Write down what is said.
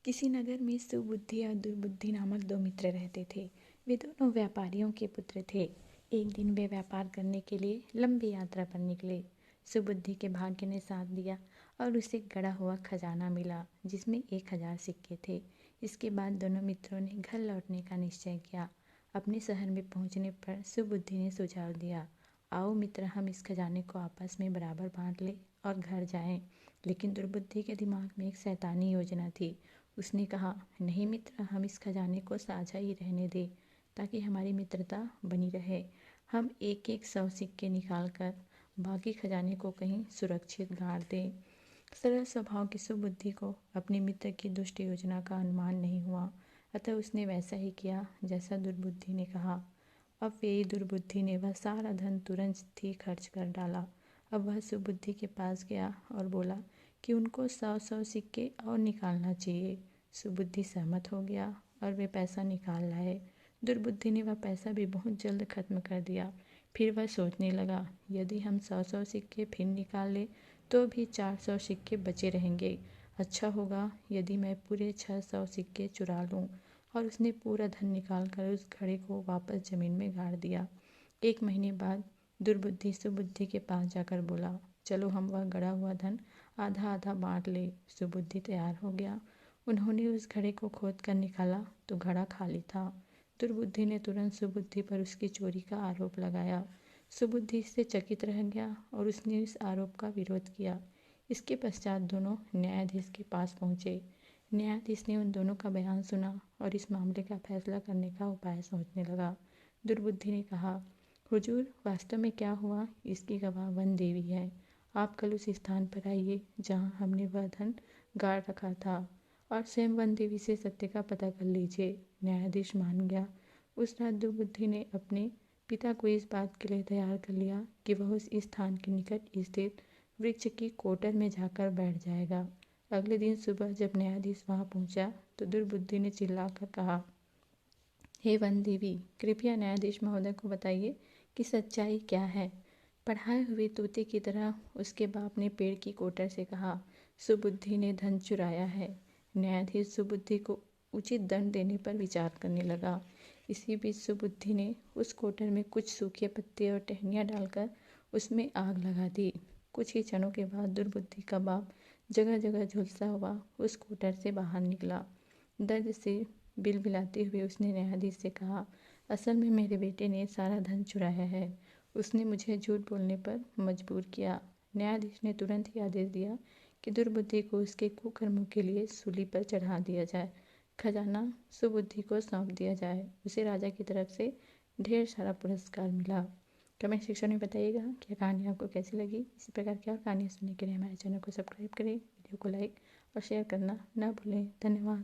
किसी नगर में सुबुद्धि और दुर्बुद्धि नामक दो मित्र रहते थे। वे दोनों व्यापारियों के पुत्र थे। एक दिन वे व्यापार करने के लिए लंबी यात्रा पर निकले। सुबुद्धि के भाग्य ने साथ दिया और उसे गड़ा हुआ खजाना मिला जिसमें 1000 सिक्के थे। इसके बाद दोनों मित्रों ने घर लौटने का निश्चय किया। अपने शहर में पहुंचने पर सुबुद्धि ने सुझाव दिया, आओ मित्र, हम इस खजाने को आपस में बराबर बांट लें और घर जाएं। लेकिन दुर्बुद्धि के दिमाग में एक शैतानी योजना थी। उसने कहा, नहीं मित्र, हम इस खजाने को साझा ही रहने दें ताकि हमारी मित्रता बनी रहे। हम एक एक 100 सिक्के निकाल कर बाकी खजाने को कहीं सुरक्षित गाड़ दें। सरल स्वभाव की सुबुद्धि को अपने मित्र की दुष्ट योजना का अनुमान नहीं हुआ, अतः उसने वैसा ही किया जैसा दुर्बुद्धि ने कहा। अब वे दुर्बुद्धि ने वह सारा धन तुरंत ही खर्च कर डाला। अब वह सुबुद्धि के पास गया और बोला कि उनको 100 सिक्के और निकालना चाहिए। सुबुद्धि सहमत हो गया और वे पैसा निकाल लाए। दुर्बुद्धि ने वह पैसा भी बहुत जल्द खत्म कर दिया। फिर वह सोचने लगा, यदि हम 100 सिक्के फिर निकाल ले तो भी 400 सिक्के बचे रहेंगे। अच्छा होगा यदि मैं पूरे 600 सिक्के चुरा लूं। और उसने पूरा धन निकाल कर उस घड़े को वापस जमीन में गाड़ दिया। 1 महीने बाद दुर्बुद्धि सुबुद्धि के पास जाकर बोला, चलो हम वह गड़ा हुआ धन आधा आधा बांट ले। सुबुद्धि तैयार हो गया। उन्होंने उस घड़े को खोद कर निकाला तो घड़ा खाली था। दुर्बुद्धि ने तुरंत सुबुद्धि पर उसकी चोरी का आरोप लगाया। सुबुद्धि इससे चकित रह गया और उसने इस आरोप का विरोध किया। इसके पश्चात दोनों न्यायाधीश के पास पहुंचे। न्यायाधीश ने उन दोनों का बयान सुना और इस मामले का फैसला करने का उपाय सोचने लगा। दुर्बुद्धि ने कहा, हुजूर, वास्तव में क्या हुआ इसकी गवाह वन देवी है। आप कल उस स्थान पर आइए जहाँ हमने वह धन गाड़ रखा था और स्वयं वन देवी से सत्य का पता कर लीजिए। न्यायाधीश मान गया। उस रात दुर्बुद्धि ने अपने पिता को इस बात के लिए तैयार कर लिया कि वह उस स्थान के निकट स्थित वृक्ष की कोटर में जाकर बैठ जाएगा। अगले दिन सुबह जब न्यायाधीश वहां पहुंचा तो दुर्बुद्धि ने चिल्लाकर कहा, हे वन देवी, कृपया न्यायाधीश महोदय को बताइए कि सच्चाई क्या है। पढ़ाए हुए तोते की तरह उसके बाप ने पेड़ की कोटर से कहा, सुबुद्धि ने धन चुराया है। न्यायाधीश सुबुद्धि को उचित दंड देने पर विचार करने लगा। इसी बीच सुबुद्धि ने उस कोटर में कुछ सूखे पत्ते और टहनियाँ डालकर उसमें आग लगा दी। कुछ ही क्षणों के बाद दुर्बुद्धि का बाप जगह जगह झुलसा हुआ उस कोटर से बाहर निकला। दर्द से बिलबिलाते हुए उसने न्यायाधीश से कहा, असल में मेरे बेटे ने सारा धन चुराया है। उसने मुझे झूठ बोलने पर मजबूर किया। न्यायाधीश ने तुरंत ही आदेश दिया कि दुर्बुद्धि को उसके कुकर्मों के लिए सूली पर चढ़ा दिया जाए। खजाना सुबुद्धि को सौंप दिया जाए। उसे राजा की तरफ से ढेर सारा पुरस्कार मिला। कमेंट सेक्शन में बताइएगा कि कहानी आपको कैसी लगी। इसी प्रकार की और कहानियाँ सुनने के लिए हमारे चैनल को सब्सक्राइब करें, वीडियो को लाइक और शेयर करना ना भूलें। धन्यवाद।